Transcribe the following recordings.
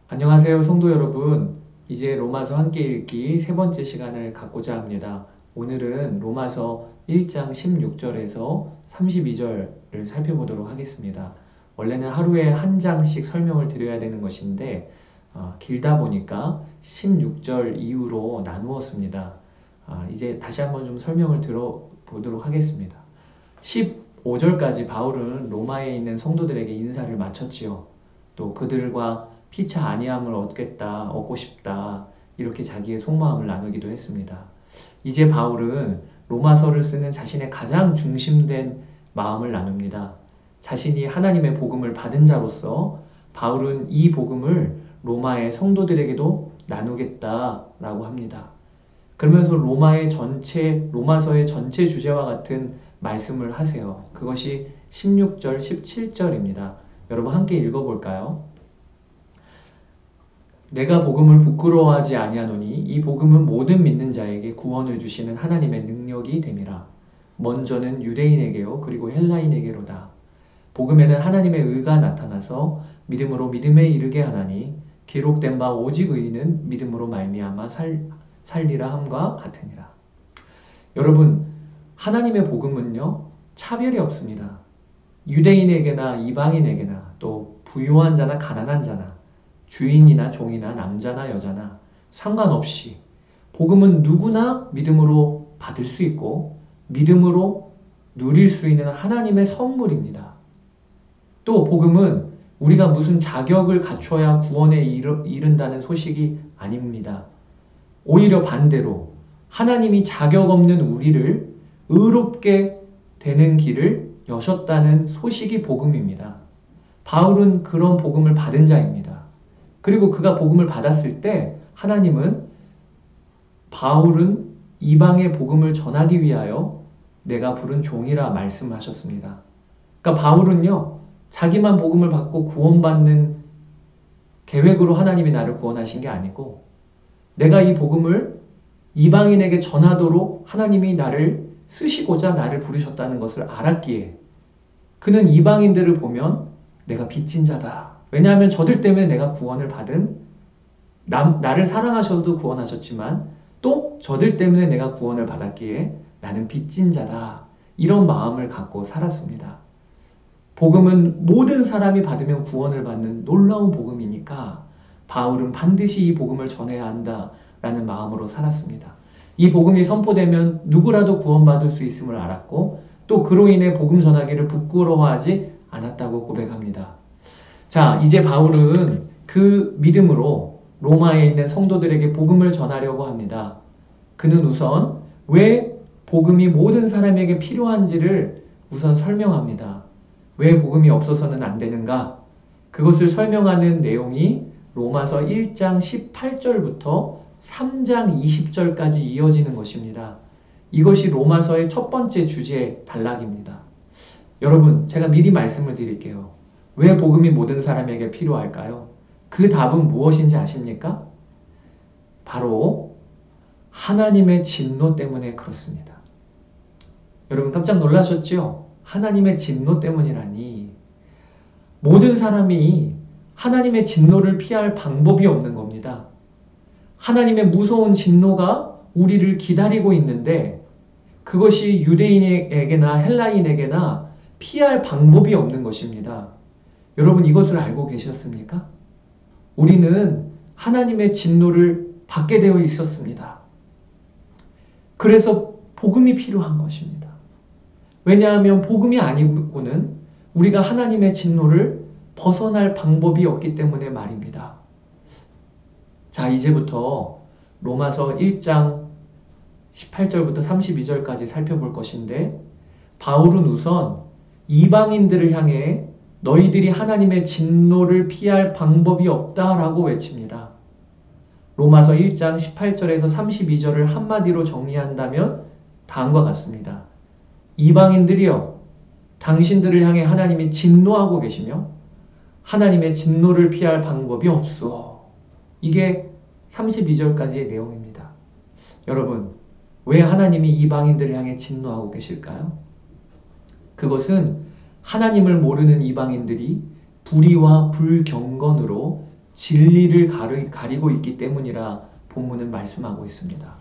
안녕하세요, 성도 여러분. 이제 로마서 함께 읽기 세 번째 시간을 갖고자 합니다. 오늘은 로마서 1장 16절에서 32절을 살펴보도록 하겠습니다. 원래는 하루에 한 장씩 설명을 드려야 되는 것인데 길다 보니까 16절 이후로 나누었습니다. 이제 다시 한번 좀 설명을 들어보도록 하겠습니다. 15절까지 바울은 로마에 있는 성도들에게 인사를 마쳤지요. 또 그들과 피차 안위함을 얻고 싶다. 이렇게 자기의 속마음을 나누기도 했습니다. 이제 바울은 로마서를 쓰는 자신의 가장 중심된 마음을 나눕니다. 자신이 하나님의 복음을 받은 자로서 바울은 이 복음을 로마의 성도들에게도 나누겠다라고 합니다. 그러면서 로마서의 전체 주제와 같은 말씀을 하세요. 그것이 16절, 17절입니다. 여러분 함께 읽어볼까요? 내가 복음을 부끄러워하지 아니하노니 이 복음은 모든 믿는 자에게 구원을 주시는 하나님의 능력이 됨이라. 먼저는 유대인에게요 그리고 헬라인에게로다. 복음에는 하나님의 의가 나타나서 믿음으로 믿음에 이르게 하나니 기록된 바 오직 의인은 믿음으로 말미암아 살리라 함과 같으니라. 여러분, 하나님의 복음은요 차별이 없습니다. 유대인에게나 이방인에게나 또 부유한 자나 가난한 자나 주인이나 종이나 남자나 여자나 상관없이 복음은 누구나 믿음으로 받을 수 있고 믿음으로 누릴 수 있는 하나님의 선물입니다. 또 복음은 우리가 무슨 자격을 갖춰야 구원에 이른다는 소식이 아닙니다. 오히려 반대로 하나님이 자격 없는 우리를 의롭게 되는 길을 여셨다는 소식이 복음입니다. 바울은 그런 복음을 받은 자입니다. 그리고 그가 복음을 받았을 때 바울은 이방의 복음을 전하기 위하여 내가 부른 종이라 말씀하셨습니다. 그러니까 바울은요, 자기만 복음을 받고 구원받는 계획으로 하나님이 나를 구원하신 게 아니고 내가 이 복음을 이방인에게 전하도록 하나님이 나를 쓰시고자 나를 부르셨다는 것을 알았기에 그는 이방인들을 보면 내가 빚진 자다. 왜냐하면 저들 때문에 내가 구원을 받은 나를 사랑하셔도 구원하셨지만 또 저들 때문에 내가 구원을 받았기에 나는 빚진 자다. 이런 마음을 갖고 살았습니다. 복음은 모든 사람이 받으면 구원을 받는 놀라운 복음이니까 바울은 반드시 이 복음을 전해야 한다라는 마음으로 살았습니다. 이 복음이 선포되면 누구라도 구원받을 수 있음을 알았고 또 그로 인해 복음 전하기를 부끄러워하지 않았다고 고백합니다. 자, 이제 바울은 그 믿음으로 로마에 있는 성도들에게 복음을 전하려고 합니다. 그는 우선 왜 복음이 모든 사람에게 필요한지를 우선 설명합니다. 왜 복음이 없어서는 안 되는가? 그것을 설명하는 내용이 로마서 1장 18절부터 3장 20절까지 이어지는 것입니다. 이것이 로마서의 첫 번째 주제 단락입니다. 여러분, 제가 미리 말씀을 드릴게요. 왜 복음이 모든 사람에게 필요할까요? 그 답은 무엇인지 아십니까? 바로 하나님의 진노 때문에 그렇습니다. 여러분 깜짝 놀라셨죠? 하나님의 진노 때문이라니. 모든 사람이 하나님의 진노를 피할 방법이 없는 겁니다. 하나님의 무서운 진노가 우리를 기다리고 있는데 그것이 유대인에게나 헬라인에게나 피할 방법이 없는 것입니다. 여러분 이것을 알고 계셨습니까? 우리는 하나님의 진노를 받게 되어 있었습니다. 그래서 복음이 필요한 것입니다. 왜냐하면 복음이 아니고는 우리가 하나님의 진노를 벗어날 방법이 없기 때문에 말입니다. 자, 이제부터 로마서 1장 18절부터 32절까지 살펴볼 것인데 바울은 우선 이방인들을 향해 너희들이 하나님의 진노를 피할 방법이 없다라고 외칩니다. 로마서 1장 18절에서 32절을 한마디로 정리한다면 다음과 같습니다. 이방인들이여, 당신들을 향해 하나님이 진노하고 계시며 하나님의 진노를 피할 방법이 없어. 이게 32절까지의 내용입니다. 여러분, 왜 하나님이 이방인들을 향해 진노하고 계실까요? 그것은 하나님을 모르는 이방인들이 불의와 불경건으로 진리를 가리고 있기 때문이라 본문은 말씀하고 있습니다.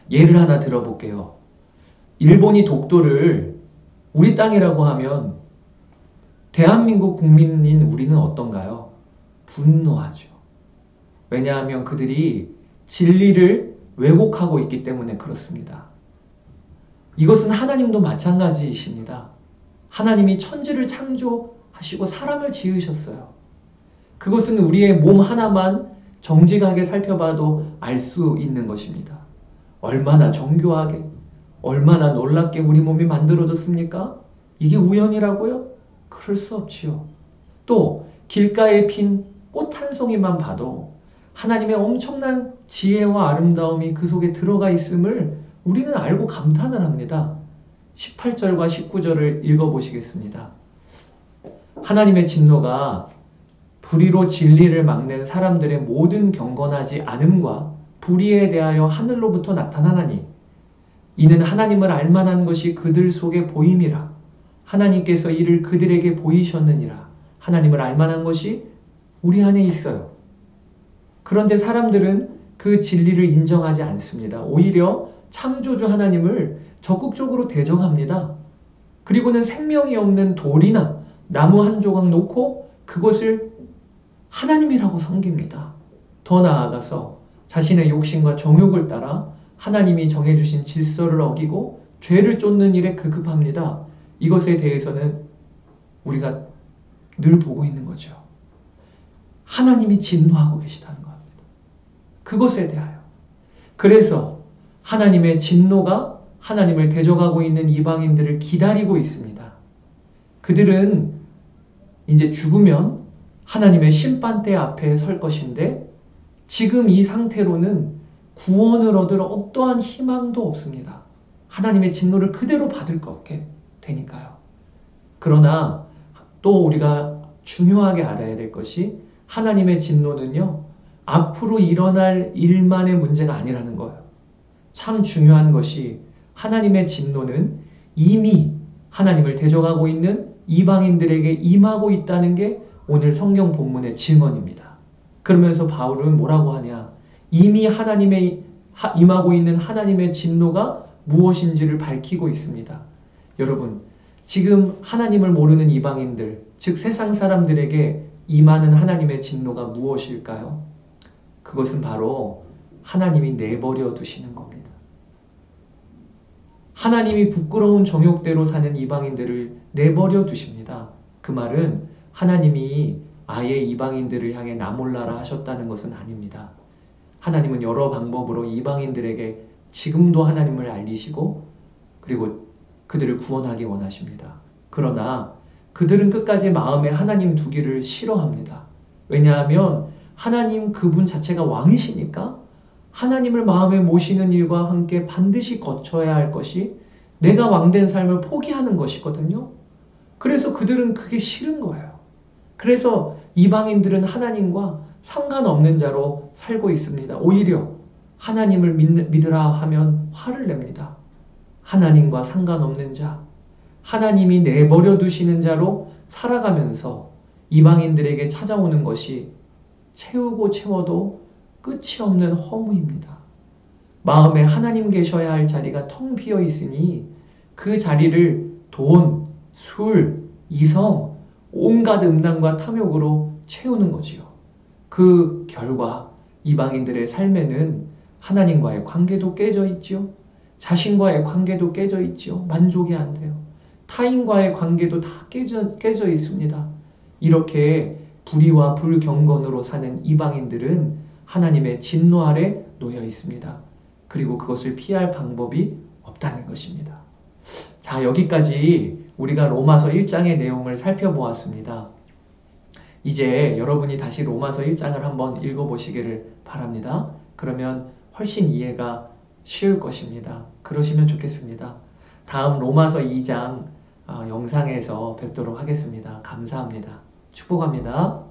예를 하나 들어볼게요. 일본이 독도를 우리 땅이라고 하면 대한민국 국민인 우리는 어떤가요? 분노하죠. 왜냐하면 그들이 진리를 왜곡하고 있기 때문에 그렇습니다. 이것은 하나님도 마찬가지이십니다. 하나님이 천지를 창조하시고 사람을 지으셨어요. 그것은 우리의 몸 하나만 정직하게 살펴봐도 알 수 있는 것입니다. 얼마나 정교하게, 얼마나 놀랍게 우리 몸이 만들어졌습니까? 이게 우연이라고요? 그럴 수 없지요. 또 길가에 핀 꽃 한 송이만 봐도 하나님의 엄청난 지혜와 아름다움이 그 속에 들어가 있음을 우리는 알고 감탄을 합니다. 18절과 19절을 읽어보시겠습니다. 하나님의 진노가 불의로 진리를 막는 사람들의 모든 경건하지 않음과 불의에 대하여 하늘로부터 나타나나니 이는 하나님을 알만한 것이 그들 속에 보임이라. 하나님께서 이를 그들에게 보이셨느니라. 하나님을 알만한 것이 우리 안에 있어요. 그런데 사람들은 그 진리를 인정하지 않습니다. 오히려 창조주 하나님을 적극적으로 대적합니다. 그리고는 생명이 없는 돌이나 나무 한 조각 놓고 그것을 하나님이라고 섬깁니다. 더 나아가서 자신의 욕심과 정욕을 따라 하나님이 정해주신 질서를 어기고 죄를 쫓는 일에 급급합니다. 이것에 대해서는 우리가 늘 보고 있는 거죠. 하나님이 진노하고 계시다는 겁니다. 그것에 대하여. 그래서 하나님의 진노가 하나님을 대적하고 있는 이방인들을 기다리고 있습니다. 그들은 이제 죽으면 하나님의 심판대 앞에 설 것인데 지금 이 상태로는 구원을 얻을 어떠한 희망도 없습니다. 하나님의 진노를 그대로 받을 것 되니까요. 그러나 또 우리가 중요하게 알아야 될 것이 하나님의 진노는요. 앞으로 일어날 일만의 문제가 아니라는 거예요. 참 중요한 것이 하나님의 진노는 이미 하나님을 대적하고 있는 이방인들에게 임하고 있다는 게 오늘 성경 본문의 증언입니다. 그러면서 바울은 뭐라고 하냐? 이미 하나님의 임하고 있는 하나님의 진노가 무엇인지를 밝히고 있습니다. 여러분, 지금 하나님을 모르는 이방인들, 즉 세상 사람들에게 임하는 하나님의 진노가 무엇일까요? 그것은 바로 하나님이 내버려 두시는 겁니다. 하나님이 부끄러운 정욕대로 사는 이방인들을 내버려 두십니다. 그 말은 하나님이 아예 이방인들을 향해 나몰라라 하셨다는 것은 아닙니다. 하나님은 여러 방법으로 이방인들에게 지금도 하나님을 알리시고 그리고 그들을 구원하기 원하십니다. 그러나 그들은 끝까지 마음에 하나님 두기를 싫어합니다. 왜냐하면 하나님 그분 자체가 왕이시니까 하나님을 마음에 모시는 일과 함께 반드시 거쳐야 할 것이 내가 왕된 삶을 포기하는 것이거든요. 그래서 그들은 그게 싫은 거예요. 그래서 이방인들은 하나님과 상관없는 자로 살고 있습니다. 오히려 하나님을 믿으라 하면 화를 냅니다. 하나님과 상관없는 자, 하나님이 내버려 두시는 자로 살아가면서 이방인들에게 찾아오는 것이 채우고 채워도 끝이 없는 허무입니다. 마음에 하나님 계셔야 할 자리가 텅 비어 있으니 그 자리를 돈, 술, 이성, 온갖 음란과 탐욕으로 채우는 거지요. 그 결과 이방인들의 삶에는 하나님과의 관계도 깨져 있지요. 자신과의 관계도 깨져 있지요. 만족이 안 돼요. 타인과의 관계도 다 깨져 있습니다. 이렇게 불의와 불경건으로 사는 이방인들은 하나님의 진노 아래 놓여 있습니다. 그리고 그것을 피할 방법이 없다는 것입니다. 자, 여기까지 우리가 로마서 1장의 내용을 살펴보았습니다. 이제 여러분이 다시 로마서 1장을 한번 읽어보시기를 바랍니다. 그러면 훨씬 이해가 쉬울 것입니다. 그러시면 좋겠습니다. 다음 로마서 2장 영상에서 뵙도록 하겠습니다. 감사합니다. 축복합니다.